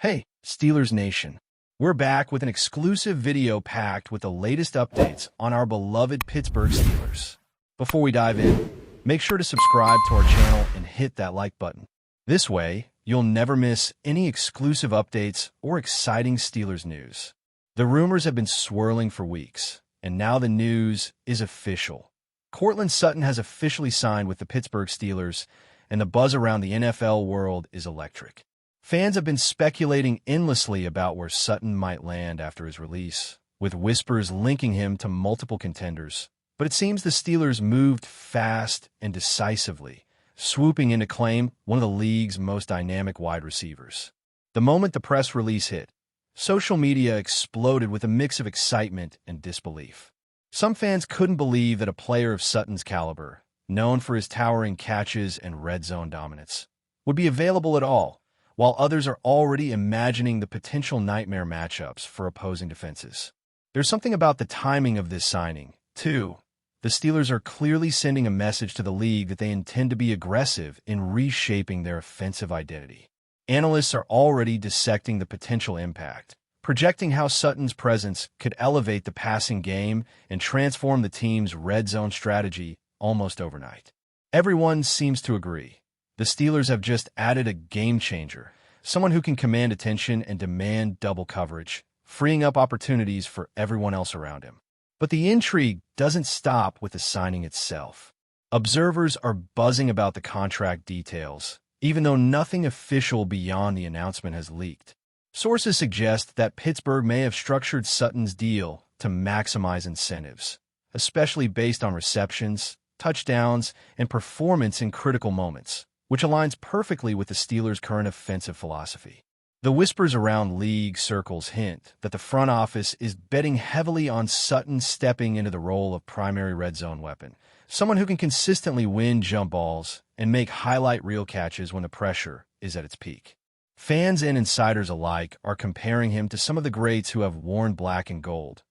Hey, Steelers Nation. We're back with an exclusive video packed with the latest updates on our beloved Pittsburgh Steelers. Before we dive in, make sure to subscribe to our channel and hit that like button. This way, you'll never miss any exclusive updates or exciting Steelers news. The rumors have been swirling for weeks, and now the news is official. Courtland Sutton has officially signed with the Pittsburgh Steelers, and the buzz around the NFL world is electric. Fans have been speculating endlessly about where Sutton might land after his release, with whispers linking him to multiple contenders. But it seems the Steelers moved fast and decisively, swooping in to claim one of the league's most dynamic wide receivers. The moment the press release hit, social media exploded with a mix of excitement and disbelief. Some fans couldn't believe that a player of Sutton's caliber, known for his towering catches and red zone dominance, would be available at all, while others are already imagining the potential nightmare matchups for opposing defenses. There's something about the timing of this signing, too. The Steelers are clearly sending a message to the league that they intend to be aggressive in reshaping their offensive identity. Analysts are already dissecting the potential impact, projecting how Sutton's presence could elevate the passing game and transform the team's red zone strategy almost overnight. Everyone seems to agree. The Steelers have just added a game changer, someone who can command attention and demand double coverage, freeing up opportunities for everyone else around him. But the intrigue doesn't stop with the signing itself. Observers are buzzing about the contract details, even though nothing official beyond the announcement has leaked. Sources suggest that Pittsburgh may have structured Sutton's deal to maximize incentives, especially based on receptions, touchdowns, and performance in critical moments, which aligns perfectly with the Steelers' current offensive philosophy. The whispers around league circles hint that the front office is betting heavily on Sutton stepping into the role of primary red zone weapon, someone who can consistently win jump balls and make highlight reel catches when the pressure is at its peak. Fans and insiders alike are comparing him to some of the greats who have worn black and gold,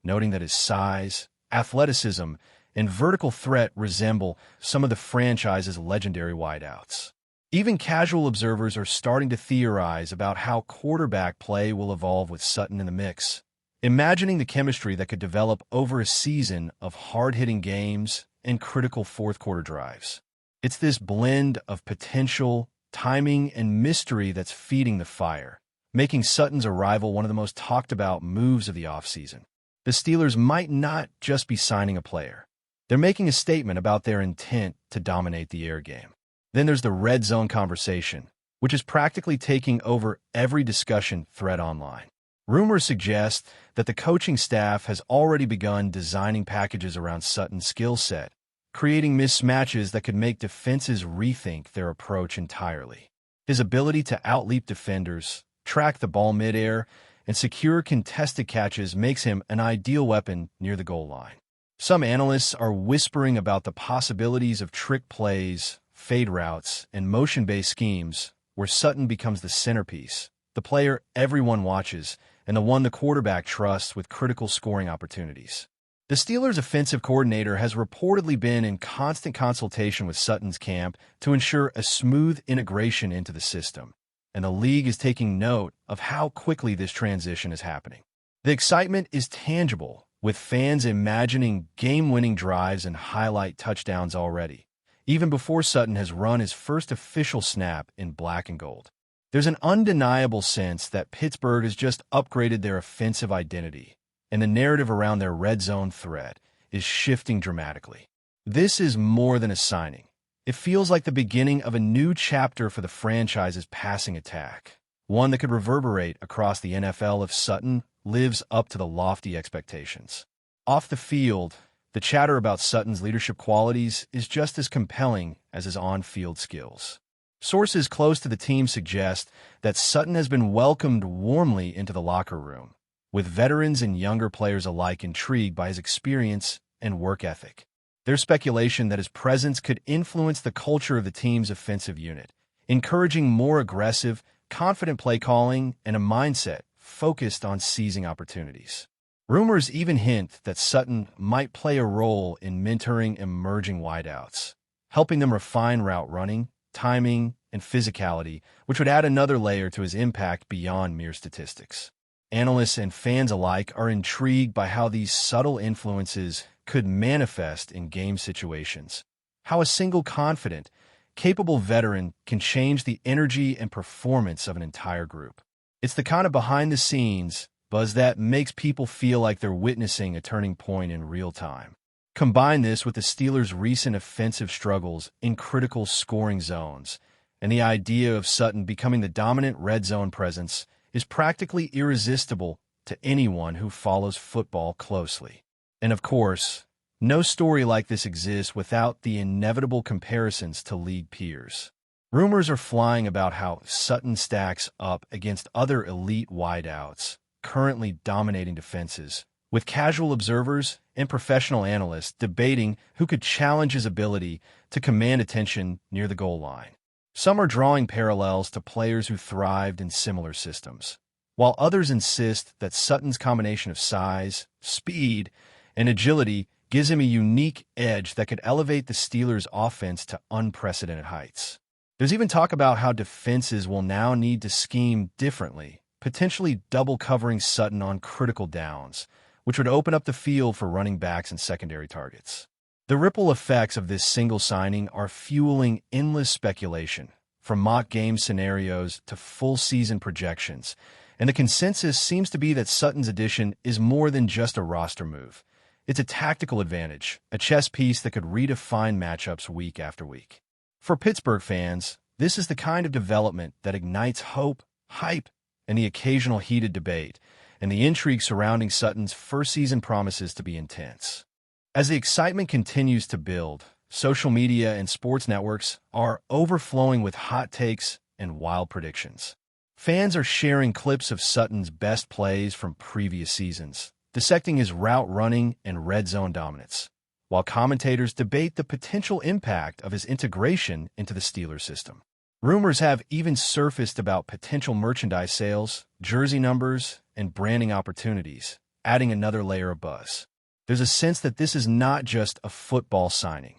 noting that his size, athleticism, and vertical threat resemble some of the franchise's legendary wideouts. Even casual observers are starting to theorize about how quarterback play will evolve with Sutton in the mix, imagining the chemistry that could develop over a season of hard-hitting games and critical fourth-quarter drives. It's this blend of potential, timing, and mystery that's feeding the fire, making Sutton's arrival one of the most talked-about moves of the offseason. The Steelers might not just be signing a player. They're making a statement about their intent to dominate the air game. Then there's the red zone conversation, which is practically taking over every discussion thread online. Rumors suggest that the coaching staff has already begun designing packages around Sutton's skill set, creating mismatches that could make defenses rethink their approach entirely. His ability to outleap defenders, track the ball midair, and secure contested catches makes him an ideal weapon near the goal line. Some analysts are whispering about the possibilities of trick plays, fade routes, and motion-based schemes where Sutton becomes the centerpiece, the player everyone watches, and the one the quarterback trusts with critical scoring opportunities. The Steelers' offensive coordinator has reportedly been in constant consultation with Sutton's camp to ensure a smooth integration into the system, and the league is taking note of how quickly this transition is happening. The excitement is tangible, with fans imagining game-winning drives and highlight touchdowns already, even before Sutton has run his first official snap in black and gold. There's an undeniable sense that Pittsburgh has just upgraded their offensive identity, and the narrative around their red zone threat is shifting dramatically. This is more than a signing. It feels like the beginning of a new chapter for the franchise's passing attack, one that could reverberate across the NFL if Sutton lives up to the lofty expectations. Off the field, the chatter about Sutton's leadership qualities is just as compelling as his on-field skills. Sources close to the team suggest that Sutton has been welcomed warmly into the locker room, with veterans and younger players alike intrigued by his experience and work ethic. There's speculation that his presence could influence the culture of the team's offensive unit, encouraging more aggressive, confident play calling and a mindset focused on seizing opportunities. Rumors even hint that Sutton might play a role in mentoring emerging wideouts, helping them refine route running, timing, and physicality, which would add another layer to his impact beyond mere statistics. Analysts and fans alike are intrigued by how these subtle influences could manifest in game situations, how a single confident, capable veteran can change the energy and performance of an entire group. It's the kind of behind-the-scenes buzz that makes people feel like they're witnessing a turning point in real time. Combine this with the Steelers' recent offensive struggles in critical scoring zones, and the idea of Sutton becoming the dominant red zone presence is practically irresistible to anyone who follows football closely. And of course, no story like this exists without the inevitable comparisons to league peers. Rumors are flying about how Sutton stacks up against other elite wideouts, currently dominating defenses, with casual observers and professional analysts debating who could challenge his ability to command attention near the goal line. Some are drawing parallels to players who thrived in similar systems, while others insist that Sutton's combination of size, speed, and agility gives him a unique edge that could elevate the Steelers' offense to unprecedented heights. There's even talk about how defenses will now need to scheme differently, potentially double covering Sutton on critical downs, which would open up the field for running backs and secondary targets. The ripple effects of this single signing are fueling endless speculation, from mock game scenarios to full-season projections, and the consensus seems to be that Sutton's addition is more than just a roster move. It's a tactical advantage, a chess piece that could redefine matchups week after week. For Pittsburgh fans, this is the kind of development that ignites hope, hype, and the occasional heated debate, and the intrigue surrounding Sutton's first season promises to be intense. As the excitement continues to build, social media and sports networks are overflowing with hot takes and wild predictions. Fans are sharing clips of Sutton's best plays from previous seasons, dissecting his route running and red zone dominance, while commentators debate the potential impact of his integration into the Steelers system. Rumors have even surfaced about potential merchandise sales, jersey numbers, and branding opportunities, adding another layer of buzz. There's a sense that this is not just a football signing.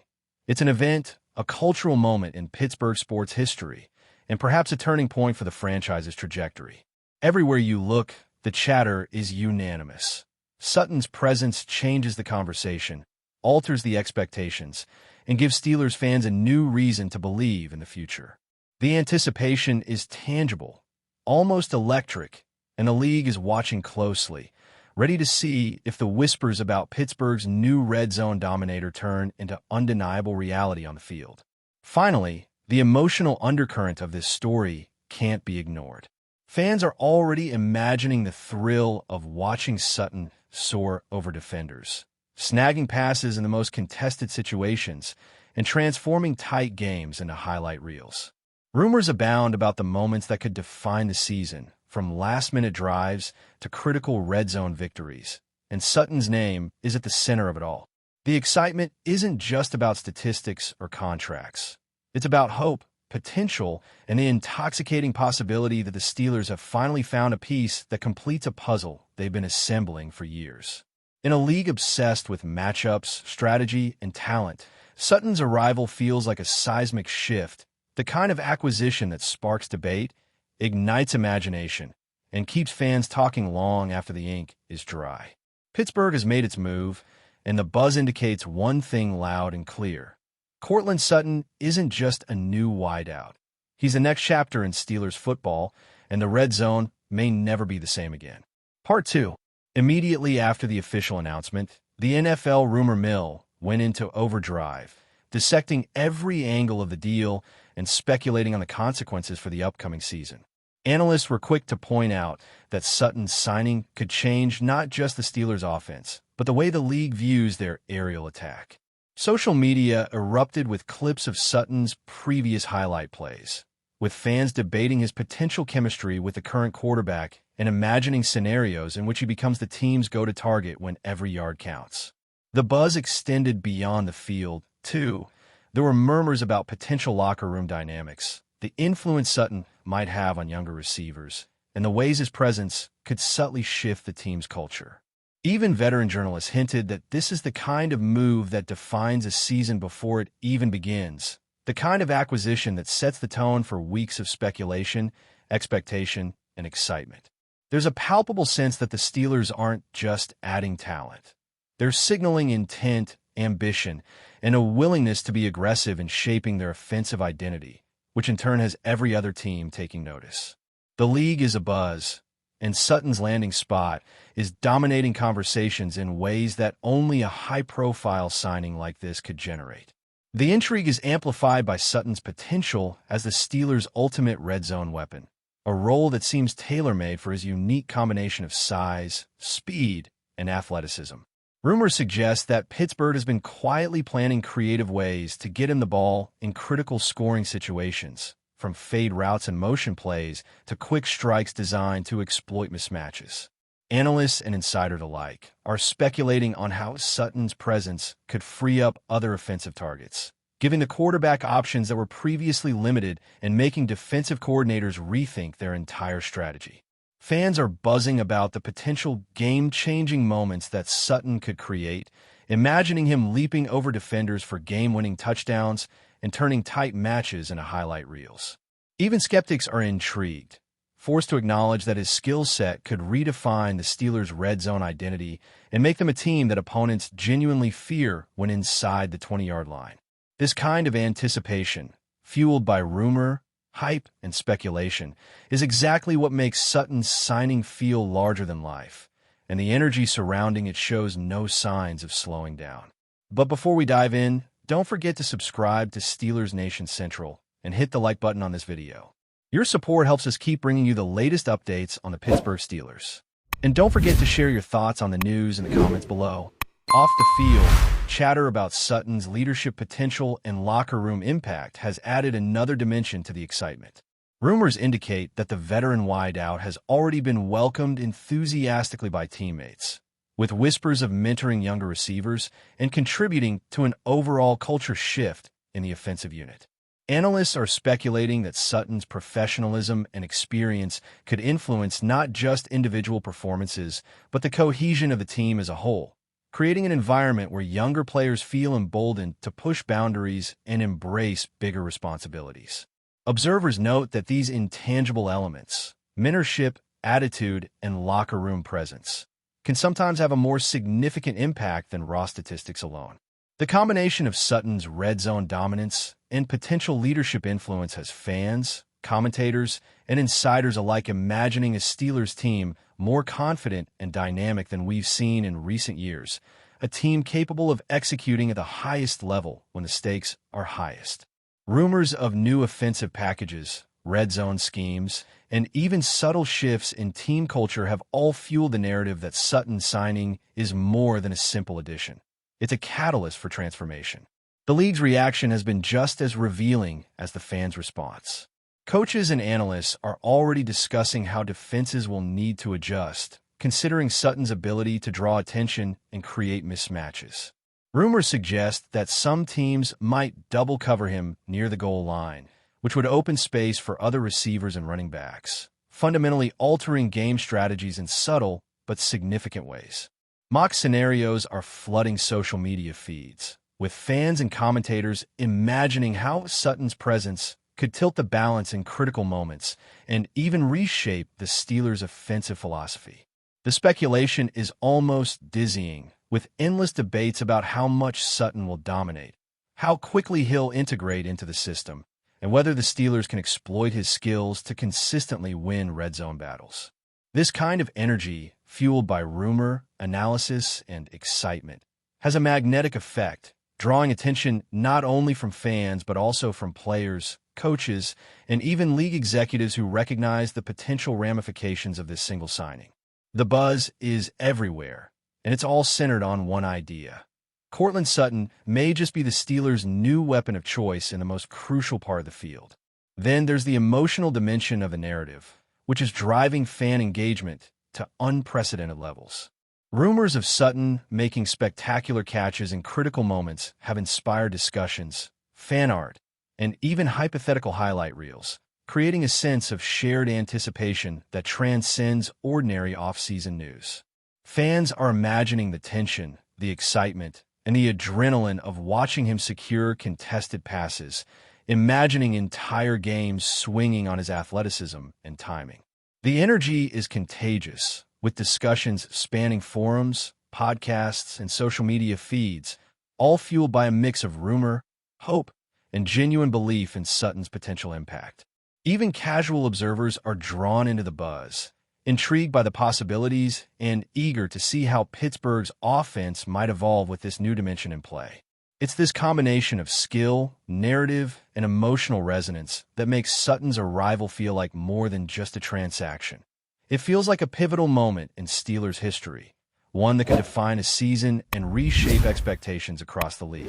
It's an event, a cultural moment in Pittsburgh sports history, and perhaps a turning point for the franchise's trajectory. Everywhere you look, the chatter is unanimous. Sutton's presence changes the conversation, alters the expectations, and gives Steelers fans a new reason to believe in the future. The anticipation is tangible, almost electric, and the league is watching closely, ready to see if the whispers about Pittsburgh's new red zone dominator turn into undeniable reality on the field. Finally, the emotional undercurrent of this story can't be ignored. Fans are already imagining the thrill of watching Sutton soar over defenders, snagging passes in the most contested situations, and transforming tight games into highlight reels. Rumors abound about the moments that could define the season, from last-minute drives to critical red zone victories, and Sutton's name is at the center of it all. The excitement isn't just about statistics or contracts. It's about hope, potential, and the intoxicating possibility that the Steelers have finally found a piece that completes a puzzle they've been assembling for years. In a league obsessed with matchups, strategy, and talent, Sutton's arrival feels like a seismic shift, the kind of acquisition that sparks debate, ignites imagination, and keeps fans talking long after the ink is dry. Pittsburgh has made its move, and the buzz indicates one thing loud and clear. Courtland Sutton isn't just a new wideout. He's the next chapter in Steelers football, and the red zone may never be the same again. Part 2. Immediately after the official announcement, the NFL rumor mill went into overdrive, dissecting every angle of the deal and speculating on the consequences for the upcoming season. Analysts were quick to point out that Sutton's signing could change not just the Steelers' offense, but the way the league views their aerial attack. Social media erupted with clips of Sutton's previous highlight plays, with fans debating his potential chemistry with the current quarterback and imagining scenarios in which he becomes the team's go-to target when every yard counts. The buzz extended beyond the field, too. There were murmurs about potential locker room dynamics, the influence Sutton might have on younger receivers, and the ways his presence could subtly shift the team's culture. Even veteran journalists hinted that this is the kind of move that defines a season before it even begins, The kind of acquisition that sets the tone for weeks of speculation, expectation, and excitement. There's a palpable sense that the Steelers aren't just adding talent. They're signaling intent, ambition, and a willingness to be aggressive in shaping their offensive identity, which in turn has every other team taking notice. The league is abuzz, and Sutton's landing spot is dominating conversations in ways that only a high-profile signing like this could generate. The intrigue is amplified by Sutton's potential as the Steelers' ultimate red zone weapon, a role that seems tailor-made for his unique combination of size, speed, and athleticism. Rumors suggest that Pittsburgh has been quietly planning creative ways to get him the ball in critical scoring situations, from fade routes and motion plays to quick strikes designed to exploit mismatches. Analysts and insiders alike are speculating on how Sutton's presence could free up other offensive targets, giving the quarterback options that were previously limited and making defensive coordinators rethink their entire strategy. Fans are buzzing about the potential game-changing moments that Sutton could create, imagining him leaping over defenders for game-winning touchdowns and turning tight matches into highlight reels. Even skeptics are intrigued, forced to acknowledge that his skill set could redefine the Steelers' red zone identity and make them a team that opponents genuinely fear when inside the 20-yard line. This kind of anticipation, fueled by rumor, hype, and speculation, is exactly what makes Sutton's signing feel larger than life, and the energy surrounding it shows no signs of slowing down. But before we dive in, don't forget to subscribe to Steelers Nation Central and hit the like button on this video. Your support helps us keep bringing you the latest updates on the Pittsburgh Steelers. And don't forget to share your thoughts on the news in the comments below. Off the field, chatter about Sutton's leadership potential and locker room impact has added another dimension to the excitement. Rumors indicate that the veteran wideout has already been welcomed enthusiastically by teammates, with whispers of mentoring younger receivers and contributing to an overall culture shift in the offensive unit. Analysts are speculating that Sutton's professionalism and experience could influence not just individual performances, but the cohesion of the team as a whole, creating an environment where younger players feel emboldened to push boundaries and embrace bigger responsibilities. Observers note that these intangible elements, mentorship, attitude, and locker room presence, can sometimes have a more significant impact than raw statistics alone. The combination of Sutton's red zone dominance and potential leadership influence has fans, commentators, and insiders alike imagining a Steelers team more confident and dynamic than we've seen in recent years, a team capable of executing at the highest level when the stakes are highest. Rumors of new offensive packages, red zone schemes, and even subtle shifts in team culture have all fueled the narrative that Sutton's signing is more than a simple addition. It's a catalyst for transformation. The league's reaction has been just as revealing as the fans' response. Coaches and analysts are already discussing how defenses will need to adjust, considering Sutton's ability to draw attention and create mismatches. Rumors suggest that some teams might double cover him near the goal line, which would open space for other receivers and running backs, fundamentally altering game strategies in subtle but significant ways. Mock scenarios are flooding social media feeds, with fans and commentators imagining how Sutton's presence could tilt the balance in critical moments and even reshape the Steelers' offensive philosophy. The speculation is almost dizzying, with endless debates about how much Sutton will dominate, how quickly he'll integrate into the system, and whether the Steelers can exploit his skills to consistently win red zone battles. This kind of energy, fueled by rumor, analysis, and excitement, has a magnetic effect, drawing attention not only from fans but also from players, coaches, and even league executives who recognize the potential ramifications of this single signing. The buzz is everywhere, and it's all centered on one idea. Courtland Sutton may just be the Steelers' new weapon of choice in the most crucial part of the field. Then there's the emotional dimension of the narrative, which is driving fan engagement to unprecedented levels. Rumors of Sutton making spectacular catches in critical moments have inspired discussions, fan art, and even hypothetical highlight reels, creating a sense of shared anticipation that transcends ordinary off-season news. Fans are imagining the tension, the excitement, and the adrenaline of watching him secure contested passes, imagining entire games swinging on his athleticism and timing. The energy is contagious, with discussions spanning forums, podcasts, and social media feeds, all fueled by a mix of rumor, hope, and genuine belief in Sutton's potential impact. Even casual observers are drawn into the buzz, intrigued by the possibilities and eager to see how Pittsburgh's offense might evolve with this new dimension in play. It's this combination of skill, narrative, and emotional resonance that makes Sutton's arrival feel like more than just a transaction. It feels like a pivotal moment in Steelers history, one that could define a season and reshape expectations across the league.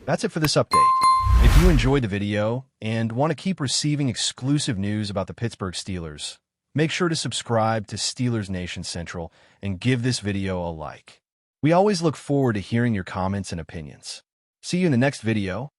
That's it for this update. If you enjoyed the video and want to keep receiving exclusive news about the Pittsburgh Steelers, make sure to subscribe to Steelers Nation Central and give this video a like. We always look forward to hearing your comments and opinions. See you in the next video.